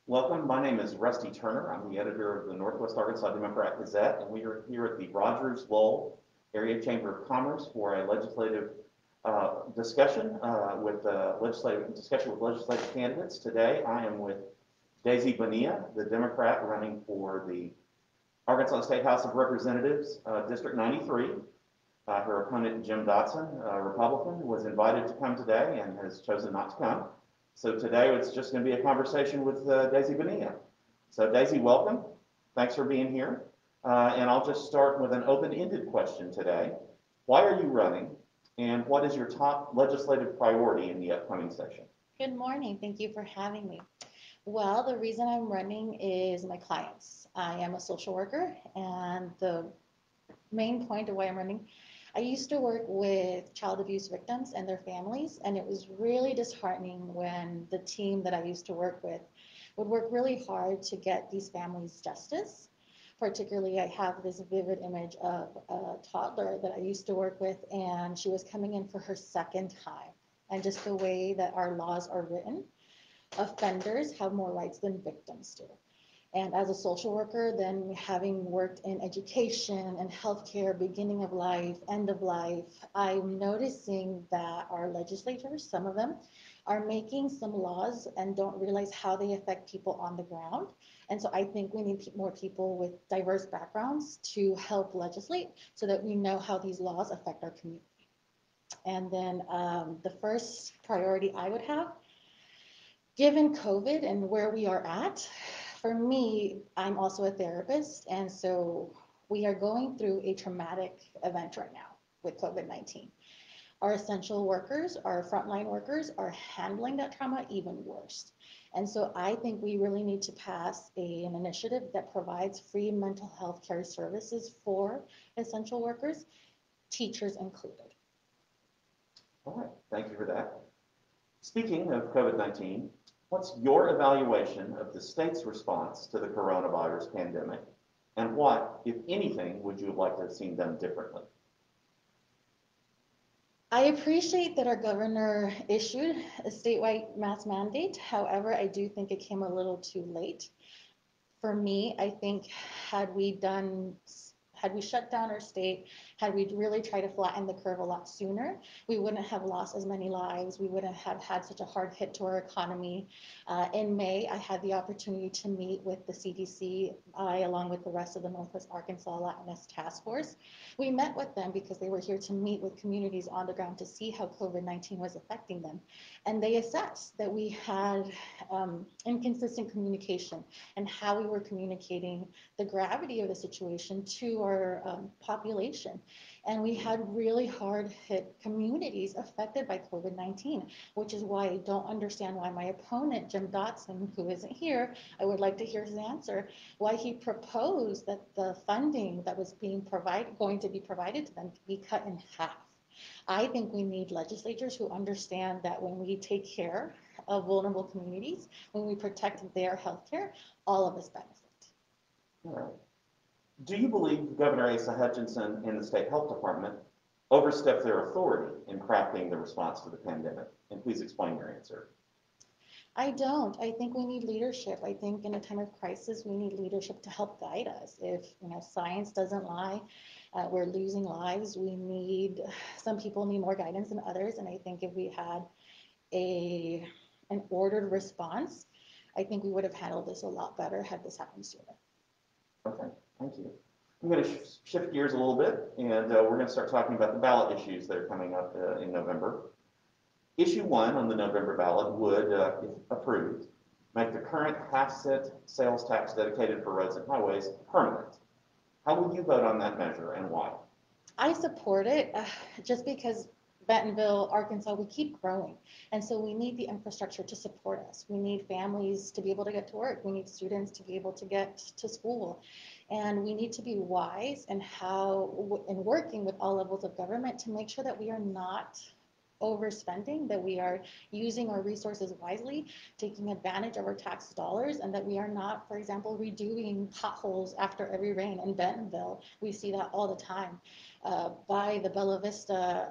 Welcome. My name is Rusty Turner. I'm the editor of the Northwest Arkansas Democrat-Gazette, and we are here at the Rogers-Lowell Area Chamber of Commerce for a legislative discussion with legislative candidates. Today, I am with Daisy Bonilla, the Democrat running for the Arkansas State House of Representatives, District 93. Her opponent, Jim Dotson, a Republican, was invited to come today and has chosen not to come. So today it's just going to be a conversation with Daisy Bonilla. So Daisy, welcome. Thanks for being here. And I'll just start with an open-ended question today. Why are you running, and what is your top legislative priority in the upcoming session? Good morning. Thank you for having me. Well, the reason I'm running is my clients. I am a social worker, and the main point of why I'm running, I used to work with child abuse victims and their families, and it was really disheartening when the team that I used to work with would work really hard to get these families justice. Particularly, I have this vivid image of a toddler that I used to work with, and she was coming in for her second time. And just the way that our laws are written, offenders have more rights than victims do. And as a social worker, then having worked in education and healthcare, beginning of life, end of life, I'm noticing that our legislators, some of them, are making some laws and don't realize how they affect people on the ground. And so I think we need more people with diverse backgrounds to help legislate so that we know how these laws affect our community. And then the first priority I would have, given COVID and where we are at, for me, I'm also a therapist, and so we are going through a traumatic event right now with COVID-19. Our essential workers, our frontline workers are handling that trauma even worse. And so I think we really need to pass an initiative that provides free mental health care services for essential workers, teachers included. All right, thank you for that. Speaking of COVID-19, what's your evaluation of the state's response to the coronavirus pandemic, and what, if anything, would you have liked to have seen done differently? I appreciate that our governor issued a statewide mask mandate. However, I do think it came a little too late. For me, I think had we shut down our state, had we really tried to flatten the curve a lot sooner, we wouldn't have lost as many lives. We wouldn't have had such a hard hit to our economy. In May, I had the opportunity to meet with the CDC, along with the rest of the Northwest Arkansas Latinx Task Force. We met with them because they were here to meet with communities on the ground to see how COVID-19 was affecting them. And they assessed that we had inconsistent communication and how we were communicating the gravity of the situation to our population. And we had really hard hit communities affected by COVID-19, which is why I don't understand why my opponent, Jim Dotson, who isn't here, I would like to hear his answer, why he proposed that the funding that was going to be provided to them be cut in half. I think we need legislators who understand that when we take care of vulnerable communities, when we protect their health care, all of us benefit. All right. Do you believe Governor Asa Hutchinson and the State Health Department overstepped their authority in crafting the response to the pandemic? And please explain your answer. I don't. I think we need leadership. I think in a time of crisis, we need leadership to help guide us. If science doesn't lie, we're losing lives. Some people need more guidance than others. And I think if we had an ordered response, I think we would have handled this a lot better had this happened sooner. Okay, thank you. I'm going to shift gears a little bit, and we're going to start talking about the ballot issues that are coming up in November. Issue 1 on the November ballot would, if approved, make the current half-cent sales tax dedicated for roads and highways permanent. How will you vote on that measure, and why? I support it just because Bentonville, Arkansas, we keep growing. And so we need the infrastructure to support us. We need families to be able to get to work. We need students to be able to get to school. And we need to be wise in working with all levels of government to make sure that we are not overspending, that we are using our resources wisely, taking advantage of our tax dollars, and that we are not, for example, redoing potholes after every rain in Bentonville. We see that all the time. By the Bella Vista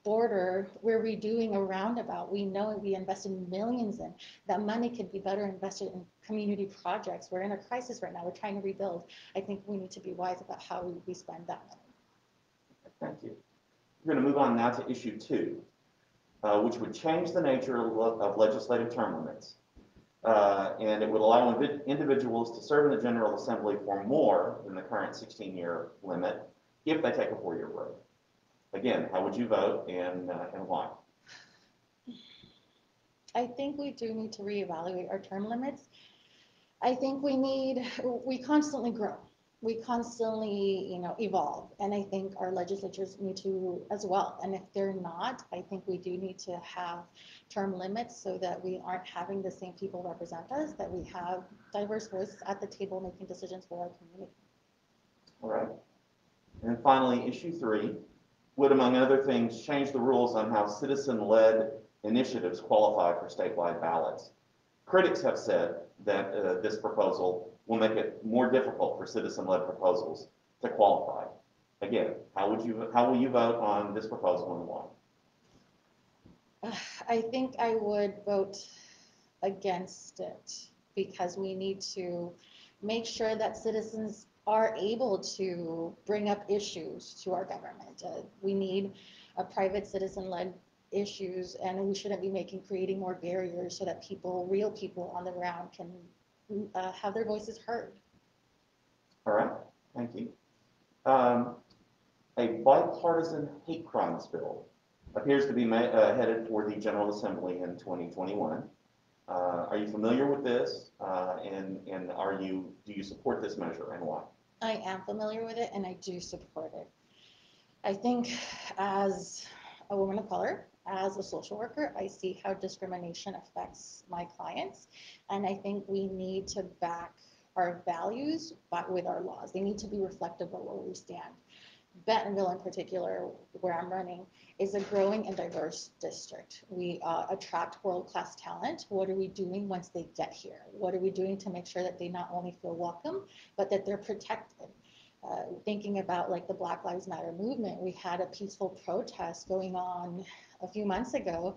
border, we're redoing a roundabout. We know we invested millions in. That money could be better invested in community projects. We're in a crisis right now. We're trying to rebuild. I think we need to be wise about how we spend that money. Thank you. We're going to move on now to issue 2, which would change the nature of legislative term limits. And it would allow individuals to serve in the General Assembly for more than the current 16-year limit if they take a 4-year break. Again, how would you vote and why? I think we do need to reevaluate our term limits. I think we constantly grow. We constantly, evolve. And I think our legislatures need to as well. And if they're not, I think we do need to have term limits so that we aren't having the same people represent us, that we have diverse voices at the table making decisions for our community. All right. And finally, issue 3 would, among other things, change the rules on how citizen-led initiatives qualify for statewide ballots. Critics have said that this proposal will make it more difficult for citizen-led proposals to qualify. Again, how will you vote on this proposal and why? I think I would vote against it because we need to make sure that citizens are able to bring up issues to our government. We need a private citizen-led issues, and we shouldn't be creating more barriers so that real people on the ground can have their voices heard. All right, thank you. A bipartisan hate crimes bill appears to be headed for the General Assembly in 2021. Are you familiar with this? And do you support this measure, and why? I am familiar with it, and I do support it. I think as a woman of color, as a social worker, I see how discrimination affects my clients, and I think we need to back our values with our laws. They need to be reflective of where we stand. Bentonville in particular, where I'm running, is a growing and diverse district. We attract world-class talent. What are we doing once they get here? What are we doing to make sure that they not only feel welcome, but that they're protected? Thinking about like the Black Lives Matter movement, we had a peaceful protest going on a few months ago,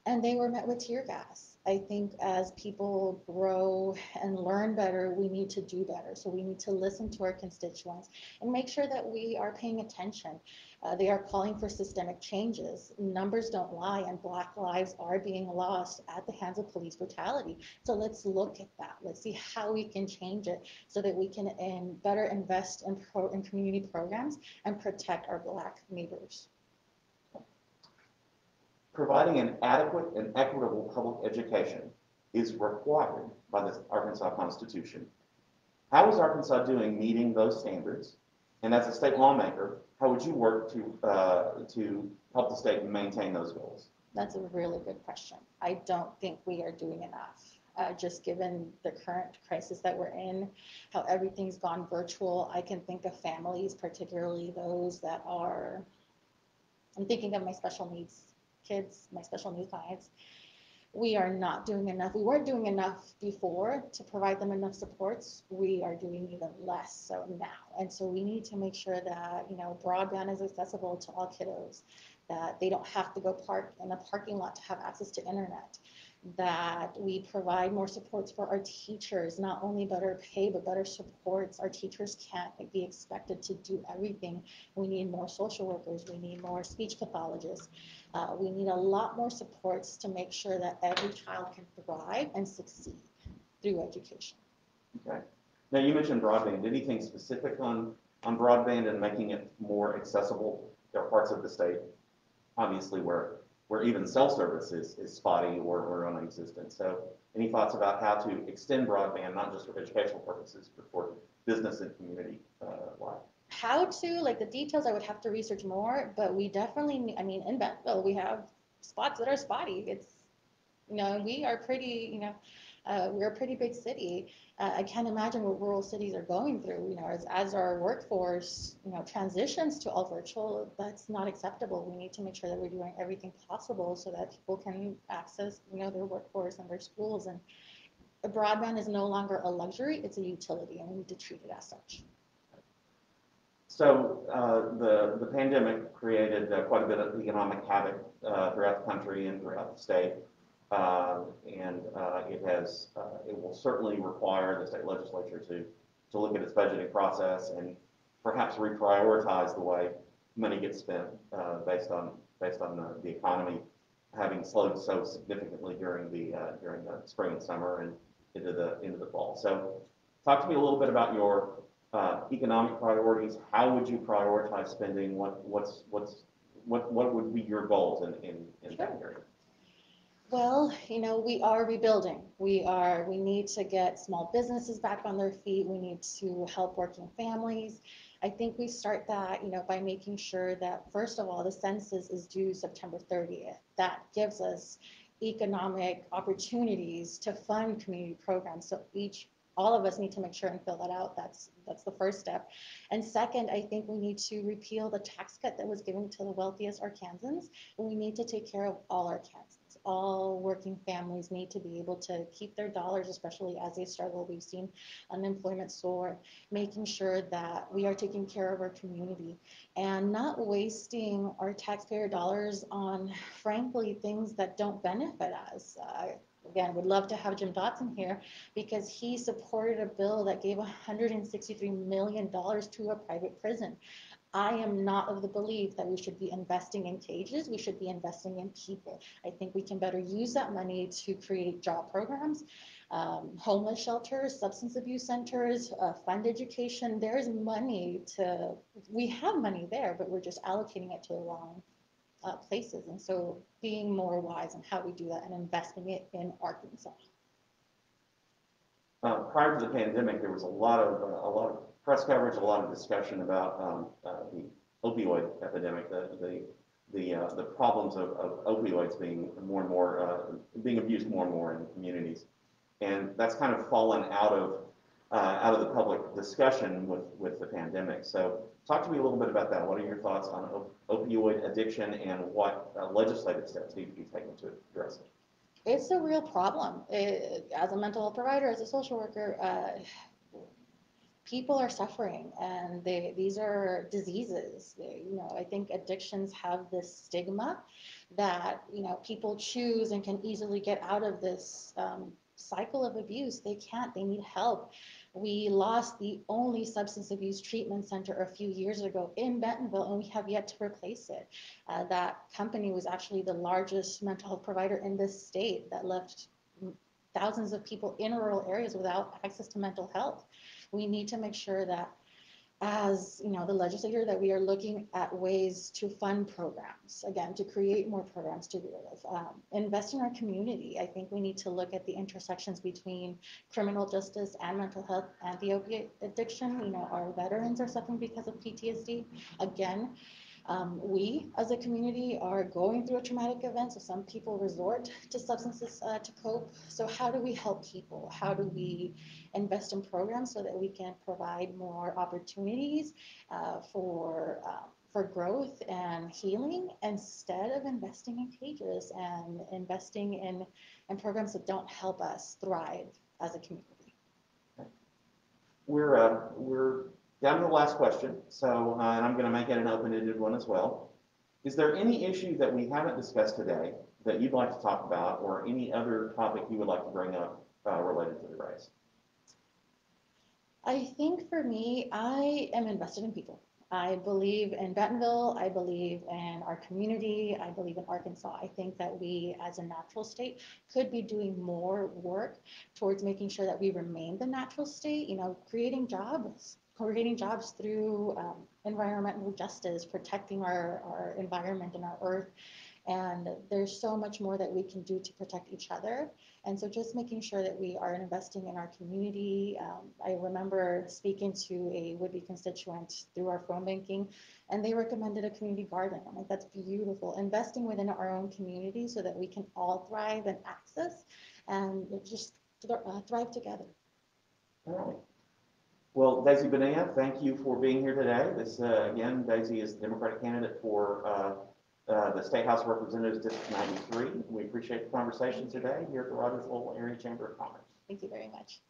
and they were met with tear gas. I think as people grow and learn better, we need to do better. So we need to listen to our constituents and make sure that we are paying attention. They are calling for systemic changes. Numbers don't lie, and Black lives are being lost at the hands of police brutality. So let's look at that. Let's see how we can change it so that we can better invest in community programs and protect our Black neighbors. Providing an adequate and equitable public education is required by the Arkansas Constitution. How is Arkansas doing meeting those standards? And as a state lawmaker, how would you work to help the state maintain those goals? That's a really good question. I don't think we are doing enough. Just given the current crisis that we're in, how everything's gone virtual, I can think of families, particularly those that are, I'm thinking of my special needs kids, my special needs clients. We are not doing enough. We weren't doing enough before to provide them enough supports. We are doing even less so now. And so we need to make sure that, broadband is accessible to all kiddos, that they don't have to go park in a parking lot to have access to internet, that we provide more supports for our teachers, not only better pay, but better supports. Our teachers can't be expected to do everything. We need more social workers. We need more speech pathologists. We need a lot more supports to make sure that every child can thrive and succeed through education. Okay. Now you mentioned broadband. Anything specific on broadband and making it more accessible? There are parts of the state, obviously, where even cell service is spotty or non-existent. So any thoughts about how to extend broadband, not just for educational purposes, but for business and community life? How to, like the details, I would have to research more, but we definitely, in Bentonville, we have spots that are spotty. It's, we are pretty, we're a pretty big city. I can't imagine what rural cities are going through, as our workforce, transitions to all virtual. That's not acceptable. We need to make sure that we're doing everything possible so that people can access, their workforce and their schools. And broadband is no longer a luxury, it's a utility, and we need to treat it as such. So the pandemic created quite a bit of economic havoc throughout the country and throughout the state. It will certainly require the state legislature to look at its budgeting process and perhaps reprioritize the way money gets spent based on the economy having slowed so significantly during the spring and summer and into the fall. So, talk to me a little bit about your economic priorities. How would you prioritize spending? What would be your goals in that area? Well, we are rebuilding. We need to get small businesses back on their feet. We need to help working families. I think we start that, by making sure that, first of all, the census is due September 30th. That gives us economic opportunities to fund community programs. So all of us need to make sure and fill that out. That's the first step. And second, I think we need to repeal the tax cut that was given to the wealthiest Arkansans. And we need to take care of all Arkansans. All working families need to be able to keep their dollars, especially as they struggle. We've seen unemployment soar, making sure that we are taking care of our community and not wasting our taxpayer dollars on, frankly, things that don't benefit us. Again, would love to have Jim Dotson here because he supported a bill that gave $163 million to a private prison. I am not of the belief that we should be investing in cages. We should be investing in people. I think we can better use that money to create job programs, homeless shelters, substance abuse centers, fund education. There's money we have money there, but we're just allocating it to the wrong places. And so being more wise in how we do that and investing it in Arkansas. Prior to the pandemic, there was a lot of press coverage, a lot of discussion about the opioid epidemic, the problems of opioids being more and more being abused more and more in communities, and that's kind of fallen out of the public discussion with the pandemic. So, talk to me a little bit about that. What are your thoughts on opioid addiction and what legislative steps need to be taken to address it? It's a real problem. As a mental health provider, as a social worker, people are suffering, and these are diseases. I think addictions have this stigma that people choose and can easily get out of this cycle of abuse. They can't. They need help. We lost the only substance abuse treatment center a few years ago in Bentonville, and we have yet to replace it. That company was actually the largest mental health provider in this state that left thousands of people in rural areas without access to mental health. We need to make sure that as the legislature, that we are looking at ways to fund programs, again, to create more programs, to invest in our community. I think we need to look at the intersections between criminal justice and mental health and the opiate addiction. Our veterans are suffering because of PTSD. Again, we as a community are going through a traumatic event, so some people resort to substances to cope. So how do we help people? How do we invest in programs so that we can provide more opportunities for growth and healing instead of investing in cages and investing in programs that don't help us thrive as a community? We're down to the last question, so and I'm going to make it an open-ended one as well. Is there any issue that we haven't discussed today that you'd like to talk about, or any other topic you would like to bring up related to the race? I think for me, I am invested in people. I believe in Bentonville. I believe in our community. I believe in Arkansas. I think that we, as a natural state, could be doing more work towards making sure that we remain the natural state, creating jobs through environmental justice, protecting our environment and our earth. And there's so much more that we can do to protect each other. And so just making sure that we are investing in our community. I remember speaking to a would-be constituent through our phone banking, and they recommended a community garden. I'm like, that's beautiful. Investing within our own community so that we can all thrive and access and just thrive together. All right. Well, Daisy Bonilla, thank you for being here today. Again, Daisy is the Democratic candidate for the State House of Representatives, District 93. We appreciate the conversation today here at the Rogers-Lowell Area Chamber of Commerce. Thank you very much.